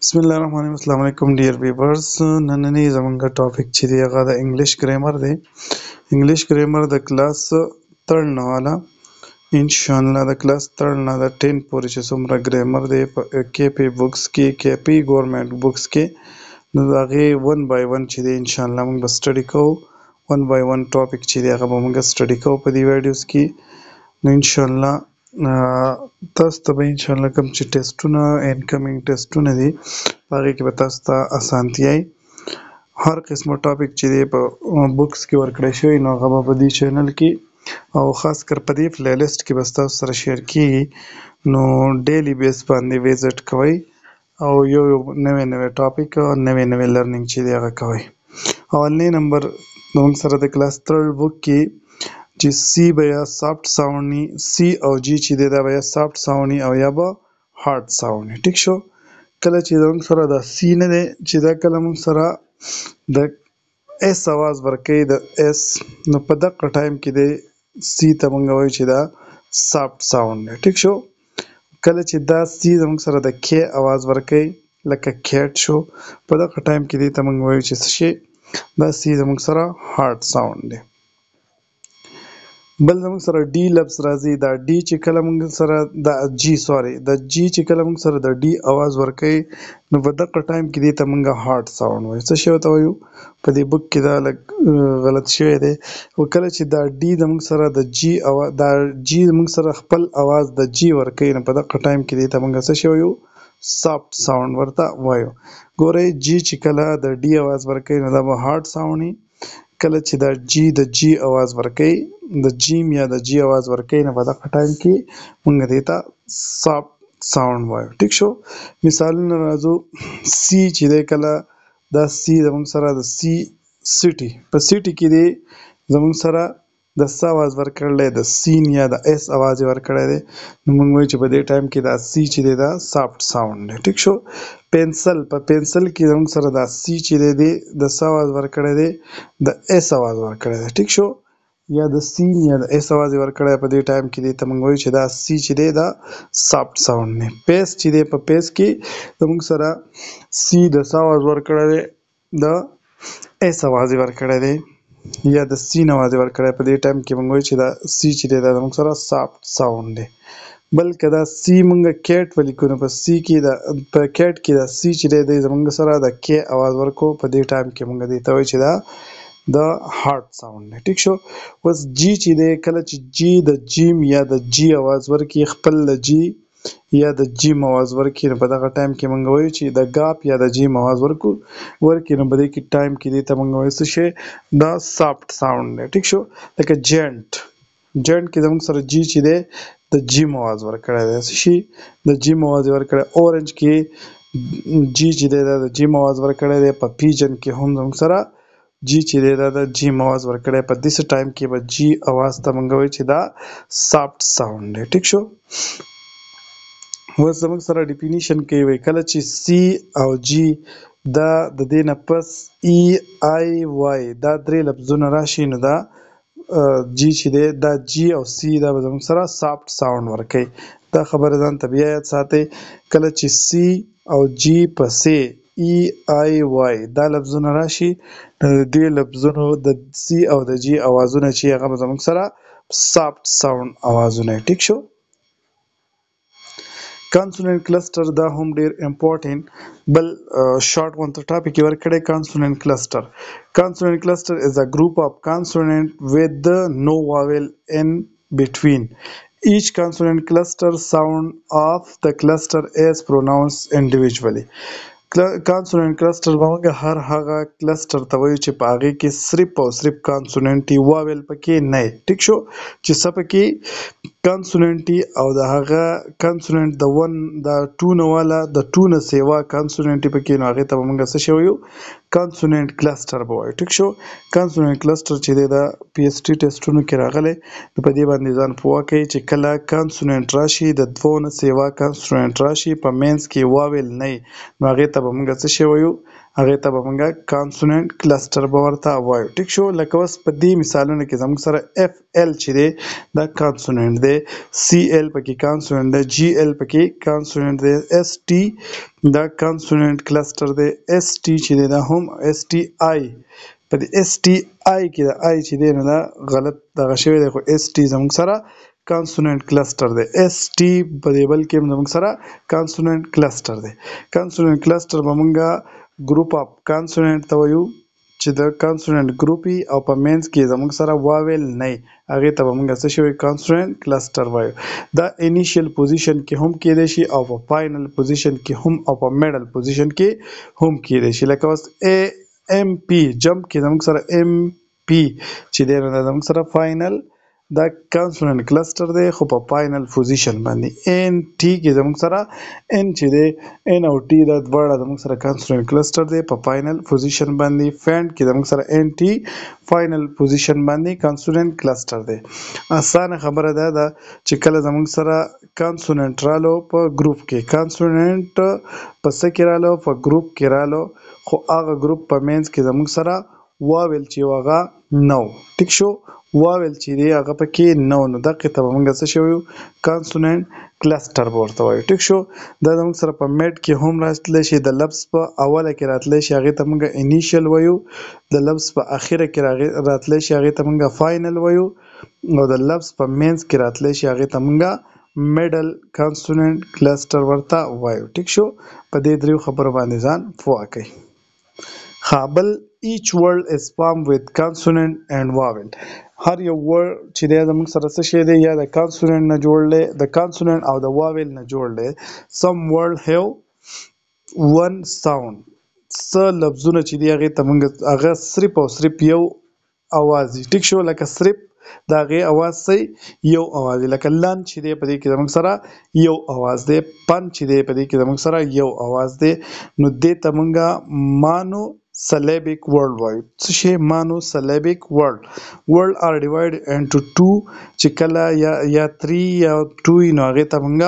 بسم الله الرحمن الرحیم. السلام علیکم ډیر ویورز. نننی زمونږ ټاپک چې دی هغه د انګلیش ګرامر دی. انګلیش ګرامر د کلاس 3 نه والا ان شاء الله د کلاس 3 نه د 10 پورې چې څومره ګرامر دی په کې پی بوکس کې کې پی ګورنمنت بوکس کې نو د هغې 1 by 1 چې دی ان شاء الله موږ به سټډي کوو. 1 by 1 ټاپک چې دی هغه به موږ سټډي کوو په دې ویډیوز کې. نو ان شاء الله تاسو ته به ان شاء الله کوم چې ټیسټونه انکمینګ ټیسټونه دي په هغې کې به تاسو ته اسانتیا وي. هر قسمه ټاپک چې دی په بکس کې ورکړی شوی نو هغه به په دې چینل کې او خاص کر په دې پلی لیسټ کې به ستاسو سره شیر کېږي. نو ډیلی بیس باندې ویزټ کوئ او یو نوی نوی ټاپک او نوی نوی لرنینګ چې دی هغه کوئ. اولنی نمبر زموږ سره د کلاس 3 بک کې چې سی به یا سافټ ساوند وي، سی او جی چې دی دا به یا سافټ ساوند وي او یا به هارډ ساوند وي. ټیک شو. کله چې زموږ سره دا سی نه دی چې دا کله موږ سره د ایس اواز ورکوي د ایس نو په دغه ټایم کې دی سی ته موږ وایو چې دا سافټ ساوند دی. ټیک شو. کله چې دا سی زموږ سره د کې اواز ورکوي لکه کیټ شو په دغه ټایم کې دی ته موږ وایو چې څه شي دا سی زموږ سره هارډ ساوند دی. بل زموږ سره ډي لفظ راځي. دا ډي چې کله موږ سره د جی چې کله موږ سره د ډي اواز ورکوي نو په دغه ټایم کې دی ته موږ هارډ ساوند وایو. څه شی ورته وایو؟ په دې بک کې دا لږ غلط شوی دی. او کله چې دا ډي زموږ سره د جی دا جی زموږ سره خپل اواز د جی ورکوي نو په دغه ټایم کې دی ته موږ څه شی وایو؟ سافټ ساوند ورته وایو. ګورئ جی چې کله د ډي اواز ورکوي نو دا به هارډ ساوند وي. کله چې دا جی د جی اواز ورکوي د جیم یا د جی اواز ورکوي نو په دغه ټایم کې موږ دې ته سافټ ساوند وایو. ټیک شو. مثالونه راځو. سی چې دی کله دا سی زموږ سره د سی سیټي په سیټي کې دی زموږ سره د س اواز ورکړلی د سین یا د ایس اواز یې ورکړی دی نو موږ وایو چې په دې ټایم کې دا سی چې دی دا سافټ ساوند دی. ټیک شو. پنسل په پنسل کې زموږ سره دا سی چې دی د س اواز ورکړی دی د ایس اواز ورکړی دی. ټیک شو. یا د سین یا د ایس اواز یې ورکړی په دې ټایم کې دی ته موږ وایو چې دا سی چې دی دا سافټ ساوند دی. پیس چې دی په پیس کې زموږ سره سی د س اواز ورکړی دی د ایس اواز یې ورکړی دی یا د سین اواز یې ورکړی په دې ټایم کې موږ وایو چې دا سی چې دی دا زموږ سره سافټ ساوند دی. بلکې دا سی موږ کیټ ولیکو نو په سی کې دا په کیټ کې دا سی چې دی زموږ سره د کې اواز ورکو په دې ټایم کې موږ دې ته وایو چې دا د هارډ ساوند دی. ټیک شو. اوس جی چې دی کله چې جی د جیم یا د جی اواز ورکړي خپل د جی یا د جیم اواز ورکړي نو په دغه ټایم کې موږ وایو چې د ګاپ یا د جیم اواز ورکړي نو په دې کې ټایم کې دی ته موږ وایو څه شی دا سافټ ساوند دی. ټیک شو. لکه جینټ کې زموږ سره جی چې دی د جیم اواز ورکړی دی. څه شي د جیم اواز یې ورکړی. اورنج کې جی چې دی دا د جیم اواز ورکړی دی. په پیجن کې هم زموږ سره جی چې دی دا د جیم اواز ورکړی په داسې ټایم کې به جی اواز ته موږ وایو چې دا سافټ ساوند دی. ټیک شو. اوس زموږ سره ډیفینیشن کوي وایي کله چې سی او جی دا د دې نه پس ای آی وای دا درې لفظونه راشي نو دا جی چې دی دا جی او سی دا به زموږ سره سافټ ساوند ورکوي. دا خبره ځان ته بیا یاد ساتئ. کله چې سی او جی پسې ای آی وای دا لفظونه راشي نو د دې لفظونو د سی او د جی اوازونه چې هغه به زموږ سره سافټ ساوند اوازونه. ټیک شو. کانسوننت کلسټر دا هم ډیر امپورټنت بل شارټ ون ته ټاپک یې ورکړی. کانسوننت کلسټر is a group of consonant with no vowel in between. Each consonant cluster sound of the cluster is pronounced individually. کانسوننت کلسټر به موږ هر هغه کلسټر ته وایو چې په هغې کې صرف او صرف کانسوننت وي واویل پکې نه وي. ټیک شو. چې څه پکې کانسوننت وي او د هغه کانسوننت د ون د ټو نه والا د ټو نه سیوا کانسوننت پکې نو هغې ته به موږ څه شی وایو کانسوننت کلسټر به وایو. ټیک شو. کانسوننت کلسټر چې دی دا پی ایس ټي ټیسټونو کې راغلی نو په دې باندې ځان پوه کوئ چې کله کانسوننت راشي د دوو نه سیوا کانسوننت راشي په مینځ کې واویل نه وي نو هغې ته به موږ څه شی وایو هغې ته به مونږه کانسوننټ کلسټر به ورته وایو. ټیک شو. لکه اوس په دې مثالونو کې زموږ سره اف ال چې دی دا کانسوننټ دی، سی ال پکې کانسوننټ دی، جی ال پکې کانسوننټ دی، اس ټي دا کانسوننټ کلسټر دی، اس ټي چې دی دا هم اس ټي آی په دې اس ټي آی کې د آی چې دی نو دا غلط دغه شوی دی، خو اس ټي زموږ سره کانسوننټ کلسټر دی. اس ټي په دې بل کې هم زموږ سره کانسوننټ کلسټر دی. کانسوننټ کلسټر به مونږه ګروپ اف کانسوننټ ته وایو چې د کانسوننټ ګروپ وي او په مینځ کې زموږ سره واویل نه وي، هغې ته به مونږ څه شی وایو؟ کانسوننټ کلسټر وایو. دا انیشیل پوزیشن کې هم کیدای شي او په فاینل پوزیشن کې هم او په میډل پوزیشن کې هم کیدای شي. لکه اوس ا ام پی جمپ کې زموږ سره ام پی چې دی نو دا زموږ سره فاینل دا کانسوننټ کلسټر دی خو په فاینل پوزیشن باندې. ان ټي کې زموږ سره ان چې دی ان او ټي دا دواړه زموږ سره کانسوننټ کلسټر دی په فاینل پوزیشن باندې. فینډ کې زموږ سره ان ټي فاینل پوزیشن باندې کانسوننټ کلسټر دی. اسانه خبره ده چې کله زموږ سره کانسوننټ رالو په ګروپ کې، کانسوننټ په څه کې رالو؟ په ګروپ کې رالو، خو هغه ګروپ په مینځ کې زموږ سره واویل چې هغه نو. ټیک شو. واویل چې دی هغه پکې نو دغې ته به مونږ څه شی وایو؟ کانسوننټ کلسټر به ورته وایو. ټیک شو. دا زموږ سره په میډ کې هم راتلی شي، د لفظ په اوله کې راتلی شي هغې ته مونږ انیشیل وایو، د لفظ په اخره کې راتلی شي هغې ته مونږ فاینل وایو، او د لفظ په مینځ کې راتلی شي هغې ته مونږ میډل کانسوننټ کلسټر ورته وایو. ټیک شو. په دې دریو خبرو باندې ځان پوه کړئ. بل each word is formed with consonant and vowel. هر یو ورډ چې دی زموږ سره څه شی دی؟ یا د کانسوننټ نه جوړ دی، د کانسوننټ او د واویل نه جوړ دی. some word have one sound. څه لفظونه چې دی هغې ته مونږ هغه صرف او صرف یو اواز دی. ټیک شو. لکه صرف د هغې اواز څه یو اواز دی. لکه لن چې دی په دې کې زموږ سره یو اواز دی، پن چې دی په دې کې زموږ سره یو اواز دی. نو دې ته مونږ مانو syllabic word وایو. څه شی؟ مانو syllabic word. word are divided into two چې کله یا 3 یا 2 نو هغې ته مونږ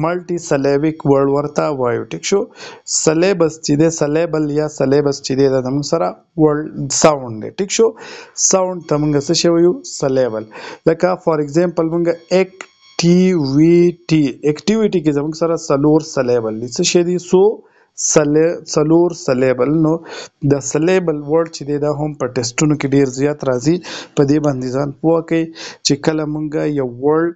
ملټي syllabic word ورته وایو. ټیک شو. syllabus چې دی syllable یا syllabus چې دی دا زموږ سره word sound دی. ټیک شو. sound ته مونږ څه شی وایو؟ syllable. لکه فار ایگزامپل مونږ activity کې زموږ سره څلور syllable دي. څه شی دي؟ څلور سلیبل. نو د سلیبل ورډ چې دی دا هم په ټیسټونو کې ډیر زیات راځي، په دې باندې ځان پوه کړئ چې کله مونږ یو ورډ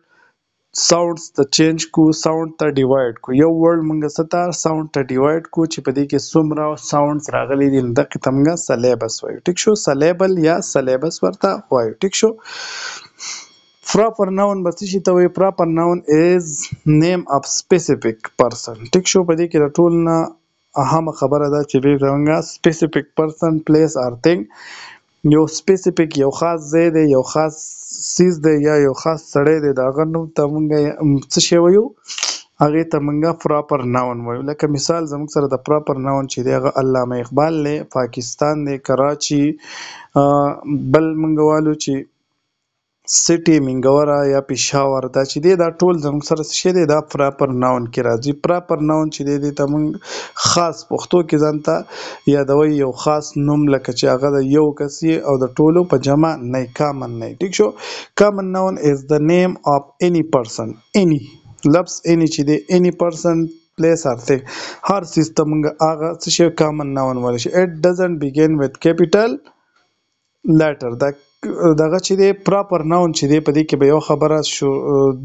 ساوندز ته چینج کو، ساوند ته ډیوایډ کو، یو ورډ مونږ څه ته ساوند ته ډیوایډ کو چې په دې کې څومره ساوندز راغلي دي، دغې ته مونږ سلیبس وایو. ټیک شو. سلیبل یا سلیبس ورته وایو. ټیک شو. proper noun به څه شي ته وایي؟ proper noun is name of specific person. ټیک شو. په دې کې د ټول نه اهمه خبره ده چې دوی زموږ specific person, place or thing. یو specific یو خاص ځای دی، یو خاص څیز دی یا یو خاص سړی دی، د هغه نوم ته مونږ څه شی وایو؟ هغې ته مونږ proper noun وایو. لکه مثال زموږ سره د proper noun چې دی هغه علامه اقبال دی، پاکستان دی، کراچي، بل مونږ والو چې سټي منګوره یا پېښور، دا چې دی دا ټول زموږ سره څه شی دی؟ دا پراپر ناون کې راځي. پراپر ناون چې دی ته موږ خاص پښتو کې ځان ته یادوي یو خاص نوم، لکه چې هغه د یو کس او د ټولو په جمع نه، کامن نه. ټیک شو. کامن ناون از د نیم اف any person. any لفظ any چې دی any person, place or thing، هر څیز ته موږ هغه څه شی کامن ناون ویلی شي. it doesn't begin with capital letter. دغه چې دی پراپر ناون چې دی په دې کې به یو خبره شو،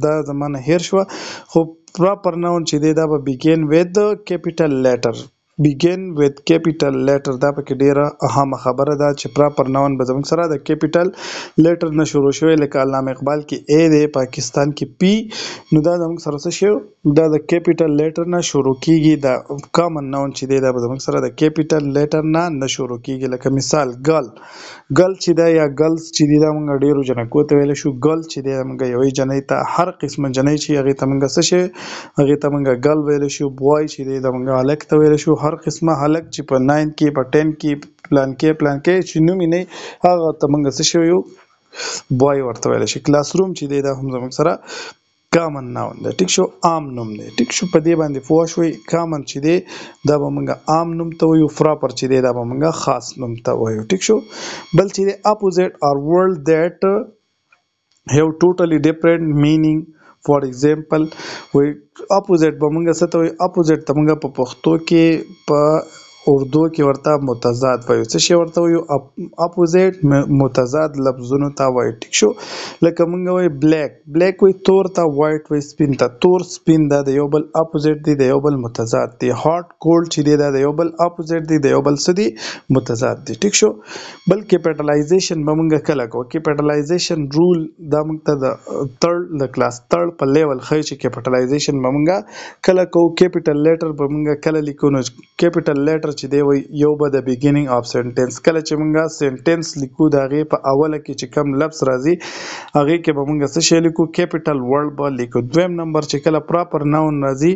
دا زمانه هیر شوه، خو پراپر ناون چې دی دا به begin with capital letter. begin with capital letter دا پکې ډیره اهمه خبره ده چې پراپر ناون به زموږ سره د کیپیټل لیټر نه شروع شوی. لکه علامه اقبال کې A دی، پاکستان کې P، نو دا زموږ سره څه شو؟ دا د کیپیټل لیټر نه شروع کیږي. دا کامن ناون چې دی دا به زموږ سره د کیپیټل لیټر نه شروع کیږي. لکه مثال ګل چې دی یا ګلز چې دی دا موږ ډیرو جنکو ته ویلی شو. ګل چې دی موږ یوې جنۍ ته، هر قسمه جنۍ چې هغې ته موږ څه شی؟ هغې ته موږ ګل ویلی شو. بوای چې دی دا موږ هلک ته ویلی شو. هر قسمه هلک چې په 9 کې په 10 کې پلان کې چې نوم یې نه هغه ته موږ څه شی وایو؟ بوای ورته ویلی شي. کلاس روم چې دی دا هم زموږ سره کامن ناون دی ټیک شو عام نوم دی ټیک شو په دې باندې پوه شوي کامن چې دی دا به موږ عام نوم ته وایو پراپر چې دی دا به موږ خاص نوم ته وایو ټیک شو بل چې دی اپوزیټ اور ورډ دیٹ have totally different meaning for example وی اپوزیټ به موږ څه ته وایو اپوزیټ ته موږ په پښتو کې په اردو کې ورته متضاد وایو څه شی ورته وایو اپوزیټ متضاد لفظونو ته وایو ټیک شو لکه موږ وایو بلیک وایي تور ته وایټ وایي سپین ته تور سپین دا د یو بل اپوزیټ دی د یو بل متضاد دی هاټ کولډ چې دی دا د یو بل اپوزیټ دی د یو بل څه دی متضاد دی ټیک شو بل کیپټلایزیشن به موږ کله کوو کیپټلایزیشن رول دا موږ ته د تھرډ د کلاس تھرډ په لیول ښیي چې کیپټلایزیشن به موږ کله کوو کیپیټل لیټر به موږ کله لیکو نو کیپیټل لیټر چې دی وایي یو به د بیګینینګ اف سنټنس کله چې موږ سنټنس لیکو د هغې په اوله کې چې کوم لفظ راځي هغې کې به موږ څه شی لیکو کیپیټل ورډ به لیکو دویم نمبر چې کله پراپر ناون راځي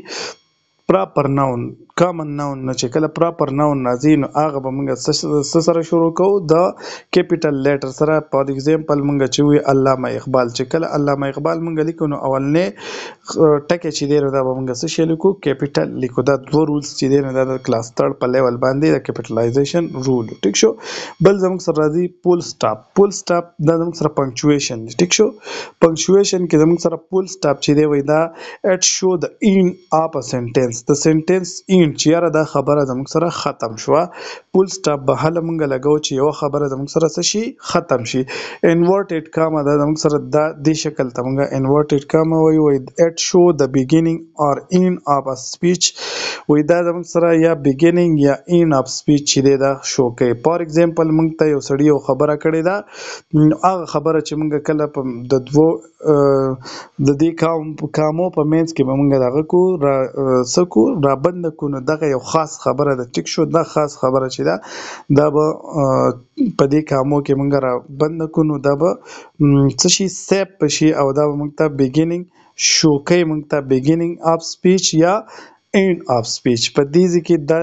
پراپر ناون کامن ناون نه چې کله پراپر ناون راځي نو هغه به موږ څه سره شروع کوو د کیپیټل لیټر سره فار ایگزامپل موږ چې وي علامه اقبال چې کله علامه اقبال موږ لیکو نو اولنې ټکی چې دی نو دا به موږ څه شی لیکو کیپیټل لیکو دا دوه رولز چې دی نو دا د کلاس تھرډ په لیول باندې د کیپیټلایزیشن رول ټیک شو بل زموږ سره راځي پول سټاپ دا زموږ سره پنکچویشن دی ټیک شو پنکچویشن کې زموږ سره پول سټاپ چې دی وایي دا اټ شو د اینډ اف ا سنټنس د سنټنس اینډ چې یاره دا خبره زموږ سره ختم شوه پول سټاپ به هله موږ لګو چې یوه خبره زموږ سره څه شي ختم شي انورټډ کاما دا زموږ سره دا دې شکل ته موږ انورټډ کاما وایو اټ شو د بیګینینګ اور اینډ اف ا سپیچ وایي دا زموږ سره یا بیګینینګ یا اینډ اف سپیچ چې دی دا شو کوي فار ایگزامپل موږ ته یو سړي یو خبره کړې ده هغه خبره چې موږ کله په د دوو د دې کامو په منځ کې به موږ دغه کو څه کو رابنده کو نو دغه یو خاص خبره ده ټیک شو دا خاص خبره چې ده دا به په دې کامو کې موږ رابنده کو نو دا به څه شي سیپ په شي او دا به موږ ته بیګینینګ شو کوي موږ ته بیګینینګ اف سپیچ یا اینډ اف سپیچ په دې ځای کې دا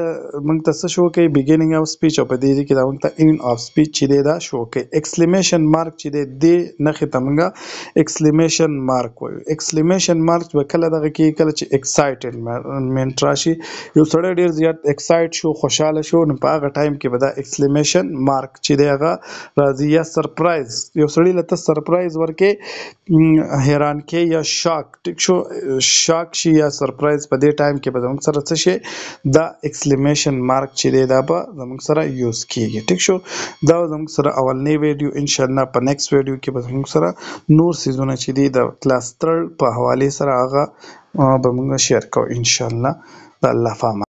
موږ ته څه شو کوي بیګینینګ اف سپیچ او په دې ځای کې دا موږ ته اینډ اف سپیچ چې دی دا شو کوي ایکسکلیمیشن مارک چې دی دې نښې ته موږ ایکسکلیمیشن مارک وایو ایکسکلیمیشن مارک به کله دغه کې کله چې ایکسایټمنټ راشي یو سړی ډېر زیات ایکسایټ شو خوشحاله شو نو په هغه ټایم کې به دا ایکسکلیمیشن مارک چې دی هغه راځي یا سرپرایز یو سړي له ته سرپرایز ورکې حیران کې یا شاک ټیک شو شاک شي یا سرپرایز په دې ټایم کې به زموږ سره څه شي دا ایکسکلیمیشن مارک چې دی دا به زموږ سره یوز کیږي ټیک شو دا زموږ سره اولنی ویډیو انشاءالله په نیکسټ ویډیو کې به زموږ سره نور سیزونه چې دی د کلاس تھرډ په حوالې سره هغه به موږ شیر کوو انشاءالله د الله په امان